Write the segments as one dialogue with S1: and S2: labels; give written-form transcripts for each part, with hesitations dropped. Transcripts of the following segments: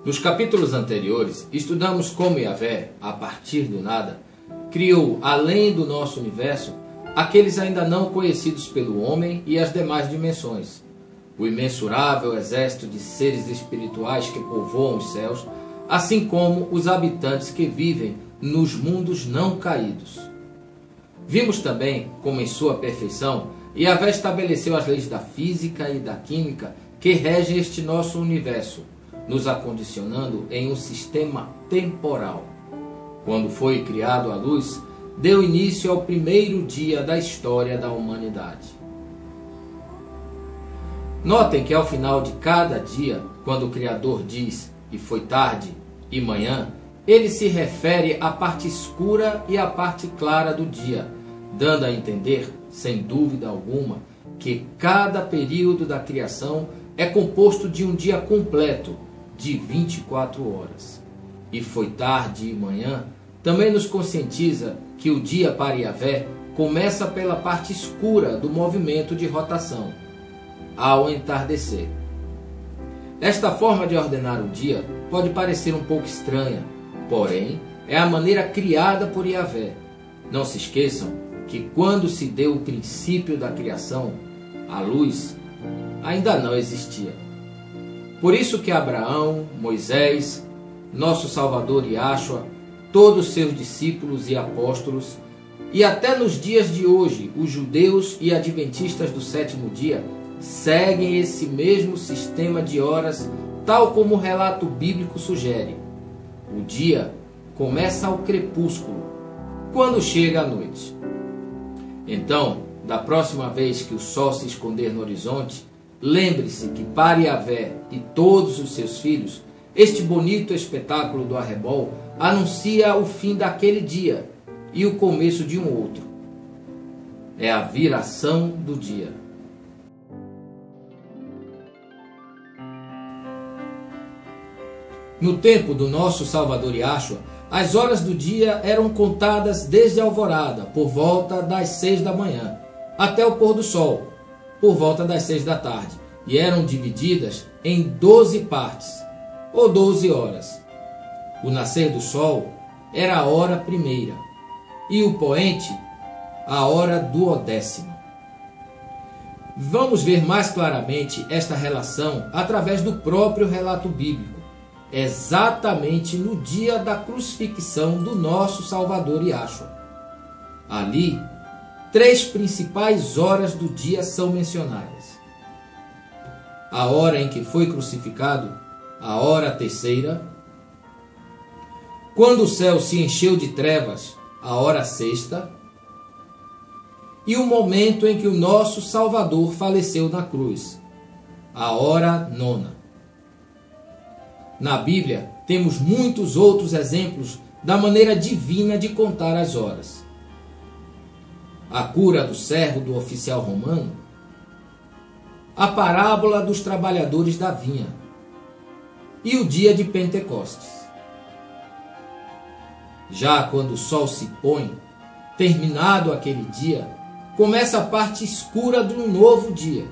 S1: Nos capítulos anteriores, estudamos como Yahvé, a partir do nada, criou, além do nosso universo, aqueles ainda não conhecidos pelo homem e as demais dimensões, o imensurável exército de seres espirituais que povoam os céus, assim como os habitantes que vivem nos mundos não caídos. Vimos também como, em sua perfeição, Yahvé estabeleceu as leis da física e da química que regem este nosso universo, nos acondicionando em um sistema temporal. Quando foi criado a luz, deu início ao primeiro dia da história da humanidade. Notem que ao final de cada dia, quando o Criador diz "e foi tarde" e "manhã", ele se refere à parte escura e à parte clara do dia, dando a entender, sem dúvida alguma, que cada período da criação é composto de um dia completo, de 24 horas. E foi tarde e manhã também nos conscientiza que o dia para Yahvé começa pela parte escura do movimento de rotação, ao entardecer. Esta forma de ordenar o dia pode parecer um pouco estranha, porém é a maneira criada por Yahvé. Não se esqueçam que quando se deu o princípio da criação, a luz ainda não existia. Por isso que Abraão, Moisés, nosso Salvador Yahshua, todos seus discípulos e apóstolos, e até nos dias de hoje, os judeus e adventistas do sétimo dia, seguem esse mesmo sistema de horas, tal como o relato bíblico sugere. O dia começa ao crepúsculo, quando chega a noite. Então, da próxima vez que o sol se esconder no horizonte, lembre-se que para Yahvé e todos os seus filhos, este bonito espetáculo do arrebol anuncia o fim daquele dia e o começo de um outro. É a viração do dia. No tempo do nosso Salvador Yahshua, as horas do dia eram contadas desde a alvorada, por volta das 6 da manhã, até o pôr do sol, por volta das 6 da tarde, e eram divididas em 12 partes, ou 12 horas. O nascer do sol era a hora primeira, e o poente, a hora duodécima. Vamos ver mais claramente esta relação através do próprio relato bíblico, exatamente no dia da crucifixão do nosso Salvador Yahshua. Ali, 3 principais horas do dia são mencionadas: a hora em que foi crucificado, a hora terceira; quando o céu se encheu de trevas, a hora sexta; e o momento em que o nosso Salvador faleceu na cruz, a hora nona. Na Bíblia, temos muitos outros exemplos da maneira divina de contar as horas. A cura do servo do oficial romano, a parábola dos trabalhadores da vinha e o dia de Pentecostes. Já quando o sol se põe, terminado aquele dia, começa a parte escura de um novo dia.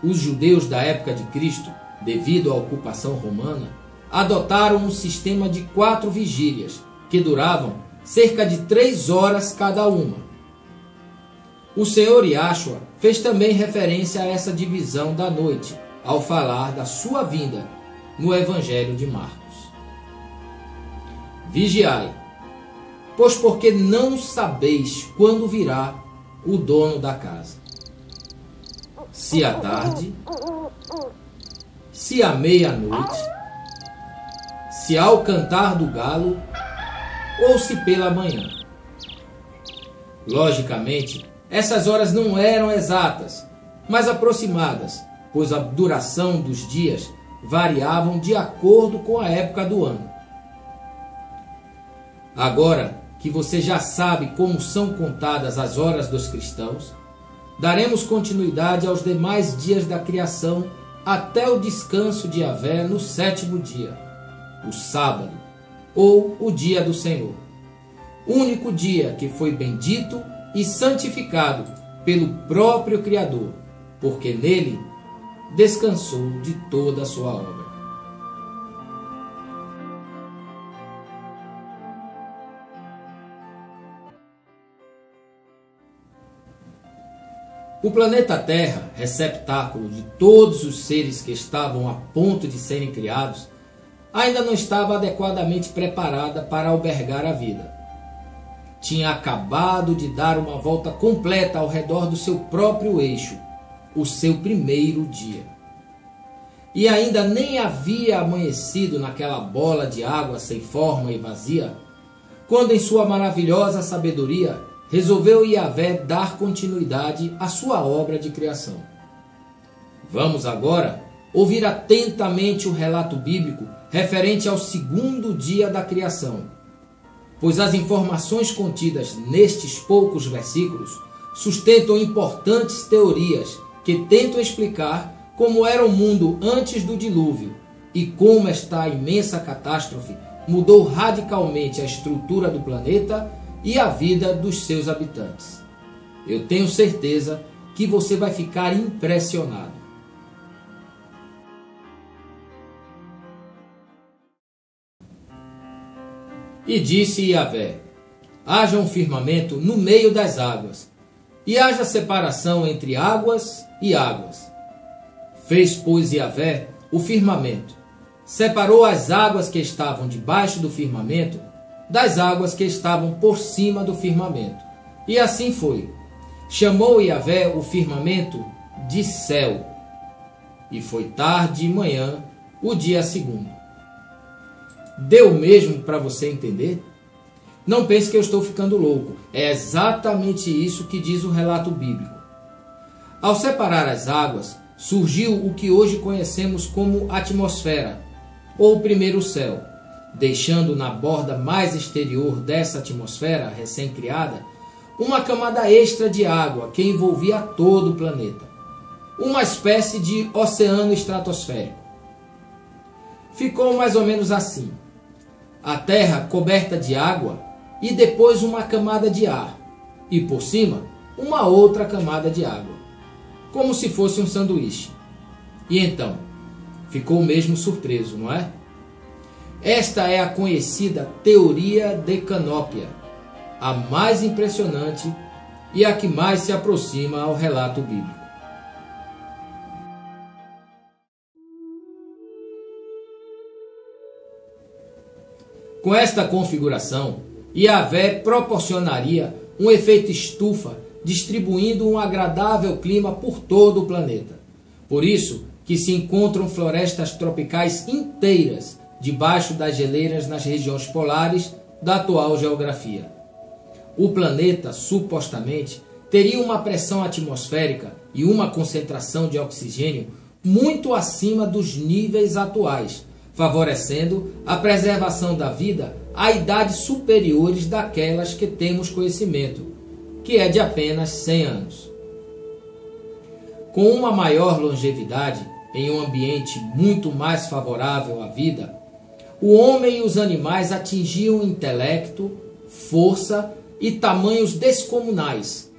S1: Os judeus da época de Cristo, devido à ocupação romana, adotaram um sistema de 4 vigílias, que duravam cerca de 3 horas cada uma. O Senhor Yahshua fez também referência a essa divisão da noite, ao falar da sua vinda no Evangelho de Marcos. Vigiai, pois porque não sabeis quando virá o dono da casa. Se à tarde, se à meia-noite, se ao cantar do galo, ou se pela manhã. Logicamente, essas horas não eram exatas, mas aproximadas, pois a duração dos dias variavam de acordo com a época do ano. Agora que você já sabe como são contadas as horas dos cristãos, daremos continuidade aos demais dias da criação até o descanso de Yahvé no 7º dia, o sábado, ou o dia do Senhor, único dia que foi bendito e santificado pelo próprio Criador, porque nele descansou de toda a sua obra. O planeta Terra, receptáculo de todos os seres que estavam a ponto de serem criados, ainda não estava adequadamente preparada para albergar a vida. Tinha acabado de dar uma volta completa ao redor do seu próprio eixo, o seu primeiro dia. E ainda nem havia amanhecido naquela bola de água sem forma e vazia, quando em sua maravilhosa sabedoria resolveu Yahvé dar continuidade à sua obra de criação. Vamos agora ouvir atentamente o relato bíblico referente ao segundo dia da criação, pois as informações contidas nestes poucos versículos sustentam importantes teorias que tentam explicar como era o mundo antes do dilúvio e como esta imensa catástrofe mudou radicalmente a estrutura do planeta e a vida dos seus habitantes. Eu tenho certeza que você vai ficar impressionado. E disse Yahvé: haja um firmamento no meio das águas, e haja separação entre águas e águas. Fez, pois, Yahvé o firmamento, separou as águas que estavam debaixo do firmamento das águas que estavam por cima do firmamento. E assim foi. Chamou Yahvé o firmamento de céu. E foi tarde e manhã, o dia segundo. Deu mesmo para você entender? Não pense que eu estou ficando louco. É exatamente isso que diz o relato bíblico. Ao separar as águas, surgiu o que hoje conhecemos como atmosfera, ou primeiro céu, deixando na borda mais exterior dessa atmosfera recém-criada uma camada extra de água que envolvia todo o planeta, uma espécie de oceano estratosférico. Ficou mais ou menos assim: a Terra coberta de água e depois uma camada de ar, e por cima uma outra camada de água, como se fosse um sanduíche. E então, ficou mesmo surpreso, não é? Esta é a conhecida teoria de Canópia, a mais impressionante e a que mais se aproxima ao relato bíblico. Com esta configuração, Yahvé proporcionaria um efeito estufa, distribuindo um agradável clima por todo o planeta. Por isso que se encontram florestas tropicais inteiras debaixo das geleiras nas regiões polares da atual geografia. O planeta, supostamente, teria uma pressão atmosférica e uma concentração de oxigênio muito acima dos níveis atuais, favorecendo a preservação da vida a idades superiores daquelas que temos conhecimento, que é de apenas 100 anos. Com uma maior longevidade, em um ambiente muito mais favorável à vida, o homem e os animais atingiam intelecto, força e tamanhos descomunais,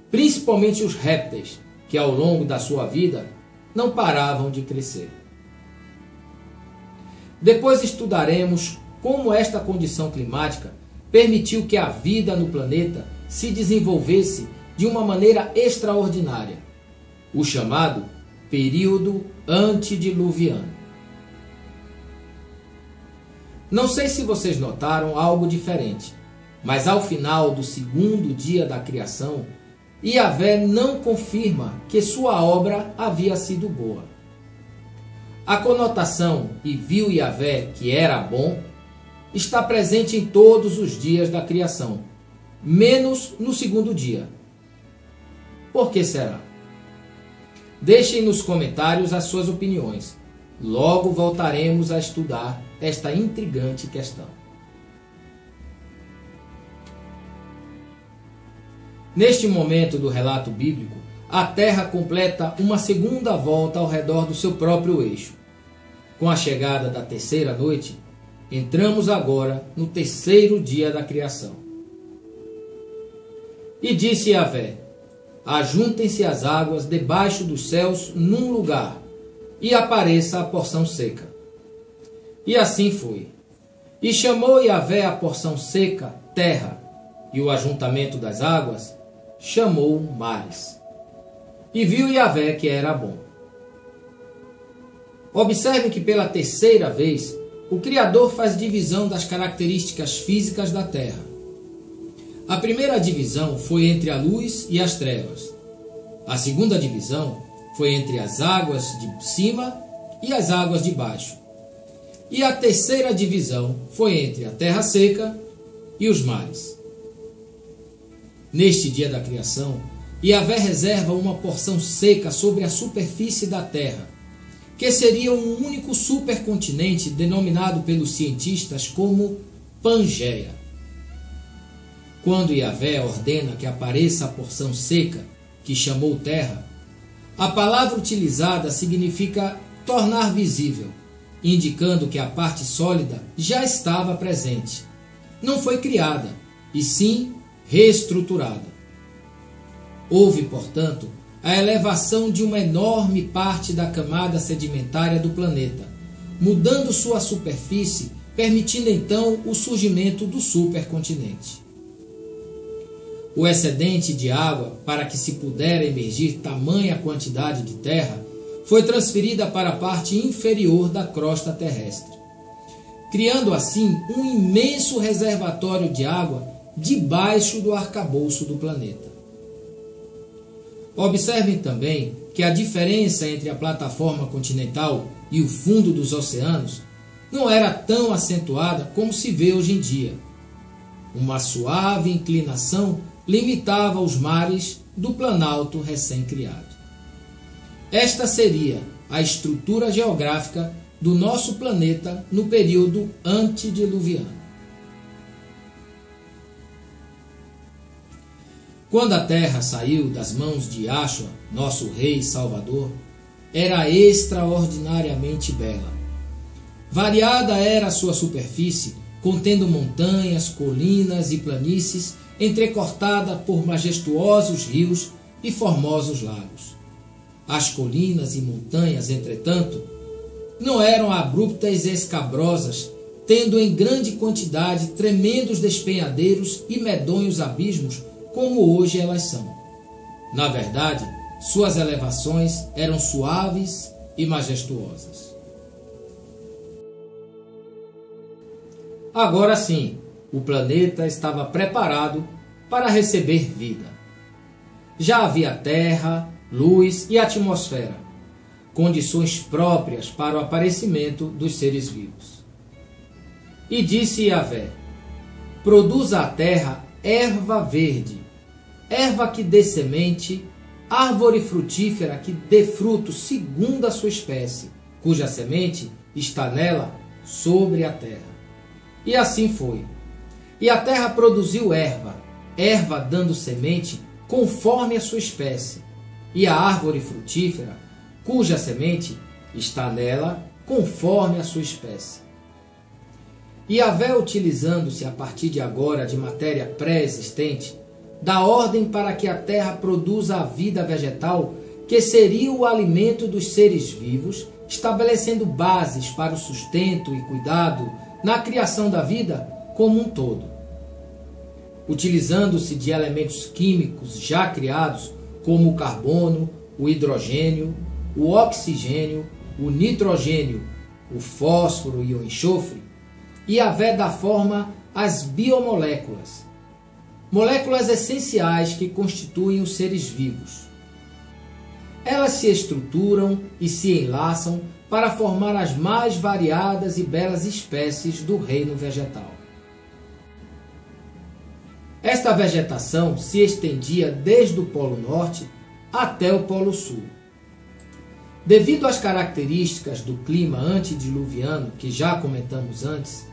S1: principalmente os répteis, que ao longo da sua vida não paravam de crescer. Depois estudaremos como esta condição climática permitiu que a vida no planeta se desenvolvesse de uma maneira extraordinária, o chamado período antediluviano. Não sei se vocês notaram algo diferente, mas ao final do segundo dia da criação, Yahvé não confirma que sua obra havia sido boa. A conotação "e viu Yahvé que era bom" está presente em todos os dias da criação, menos no segundo dia. Por que será? Deixem nos comentários as suas opiniões. Logo voltaremos a estudar esta intrigante questão. Neste momento do relato bíblico, a Terra completa uma segunda volta ao redor do seu próprio eixo. Com a chegada da terceira noite, entramos agora no terceiro dia da criação. E disse Yahvé: ajuntem-se as águas debaixo dos céus num lugar, e apareça a porção seca. E assim foi. E chamou Yahvé a porção seca terra, e o ajuntamento das águas chamou mares. E viu Yahvé que era bom. Observe que pela terceira vez, o Criador faz divisão das características físicas da terra. A primeira divisão foi entre a luz e as trevas. A segunda divisão foi entre as águas de cima e as águas de baixo. E a terceira divisão foi entre a terra seca e os mares. Neste dia da criação, Yahvé reserva uma porção seca sobre a superfície da terra, que seria um único supercontinente denominado pelos cientistas como Pangeia. Quando Yahvé ordena que apareça a porção seca, que chamou terra, a palavra utilizada significa tornar visível, indicando que a parte sólida já estava presente. Não foi criada, e sim reestruturada. Houve, portanto, a elevação de uma enorme parte da camada sedimentária do planeta, mudando sua superfície, permitindo então o surgimento do supercontinente. O excedente de água, para que se pudera emergir tamanha quantidade de terra, foi transferida para a parte inferior da crosta terrestre, criando assim um imenso reservatório de água debaixo do arcabouço do planeta. Observem também que a diferença entre a plataforma continental e o fundo dos oceanos não era tão acentuada como se vê hoje em dia. Uma suave inclinação limitava os mares do Planalto recém-criado. Esta seria a estrutura geográfica do nosso planeta no período antediluviano. Quando a terra saiu das mãos de Yahshua, nosso Rei e Salvador, era extraordinariamente bela. Variada era a sua superfície, contendo montanhas, colinas e planícies, entrecortada por majestuosos rios e formosos lagos. As colinas e montanhas, entretanto, não eram abruptas e escabrosas, tendo em grande quantidade tremendos despenhadeiros e medonhos abismos, como hoje elas são. Na verdade, suas elevações eram suaves e majestuosas. Agora sim, o planeta estava preparado para receber vida. Já havia terra, luz e atmosfera, condições próprias para o aparecimento dos seres vivos. E disse Yahvé: produza a terra erva verde, erva que dê semente, árvore frutífera que dê fruto segundo a sua espécie, cuja semente está nela sobre a terra. E assim foi. E a terra produziu erva, erva dando semente conforme a sua espécie, e a árvore frutífera, cuja semente está nela conforme a sua espécie. Yahvé, utilizando-se a partir de agora de matéria pré-existente, dá ordem para que a terra produza a vida vegetal, que seria o alimento dos seres vivos, estabelecendo bases para o sustento e cuidado na criação da vida como um todo. Utilizando-se de elementos químicos já criados, como o carbono, o hidrogênio, o oxigênio, o nitrogênio, o fósforo e o enxofre, Yahvé dá forma às biomoléculas, moléculas essenciais que constituem os seres vivos. Elas se estruturam e se enlaçam para formar as mais variadas e belas espécies do reino vegetal. Esta vegetação se estendia desde o Polo Norte até o Polo Sul. Devido às características do clima antediluviano que já comentamos antes,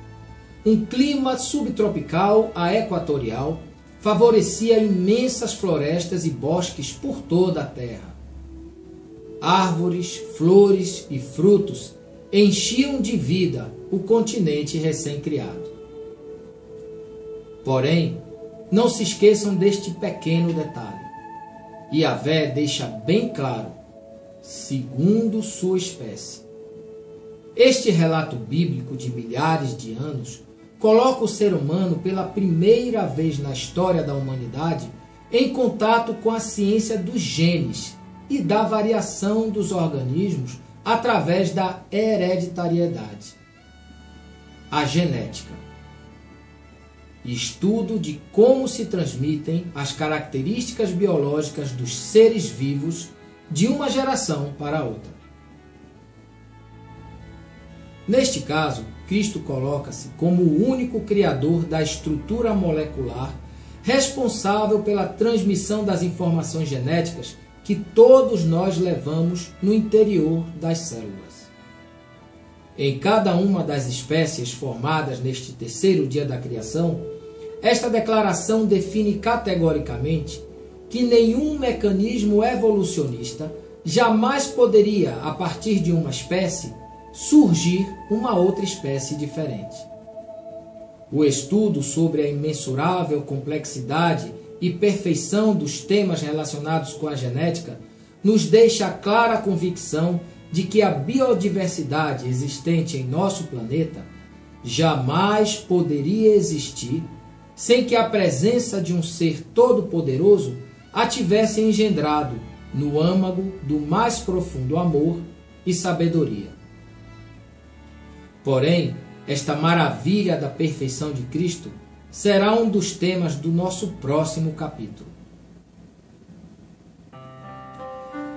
S1: um clima subtropical a equatorial favorecia imensas florestas e bosques por toda a terra. Árvores, flores e frutos enchiam de vida o continente recém-criado. Porém, não se esqueçam deste pequeno detalhe. Yahvé deixa bem claro, segundo sua espécie. Este relato bíblico de milhares de anos coloca o ser humano pela primeira vez na história da humanidade em contato com a ciência dos genes, e da variação dos organismos através da hereditariedade. A genética. Estudo de como se transmitem as características biológicas dos seres vivos de uma geração para outra. Neste caso, Cristo coloca-se como o único criador da estrutura molecular responsável pela transmissão das informações genéticas que todos nós levamos no interior das células. Em cada uma das espécies formadas neste terceiro dia da criação, esta declaração define categoricamente que nenhum mecanismo evolucionista jamais poderia, a partir de uma espécie, surgir uma outra espécie diferente. O estudo sobre a imensurável complexidade e perfeição dos temas relacionados com a genética nos deixa a clara convicção de que a biodiversidade existente em nosso planeta jamais poderia existir sem que a presença de um ser todo-poderoso a tivesse engendrado no âmago do mais profundo amor e sabedoria. Porém, esta maravilha da perfeição de Cristo será um dos temas do nosso próximo capítulo.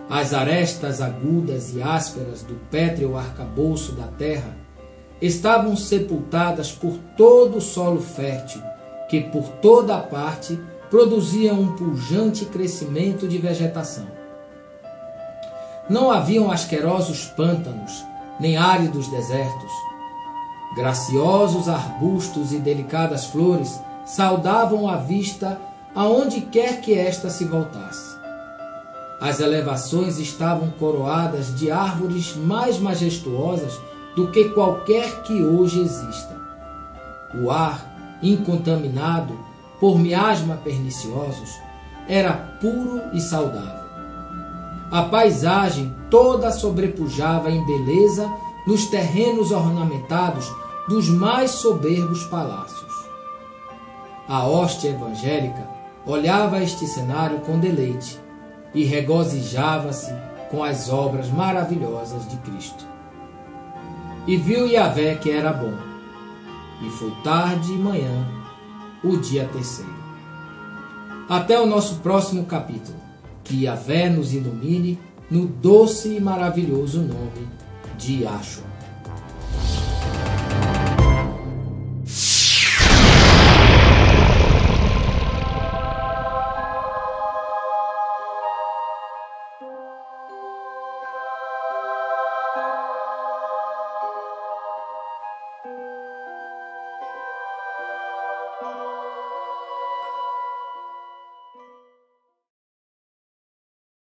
S1: As arestas agudas e ásperas do pétreo arcabouço da terra estavam sepultadas por todo o solo fértil, que por toda a parte produzia um pujante crescimento de vegetação. Não haviam asquerosos pântanos, nem áridos desertos. Graciosos arbustos e delicadas flores saudavam a vista aonde quer que esta se voltasse. As elevações estavam coroadas de árvores mais majestuosas do que qualquer que hoje exista. O ar, incontaminado por miasma perniciosos, era puro e saudável. A paisagem toda sobrepujava em beleza nos terrenos ornamentados dos mais soberbos palácios. A hóstia evangélica olhava este cenário com deleite e regozijava-se com as obras maravilhosas de Cristo. E viu Yahvé que era bom, e foi tarde e manhã, o dia terceiro. Até o nosso próximo capítulo, que Yahvé nos ilumine no doce e maravilhoso nome de Yahshua.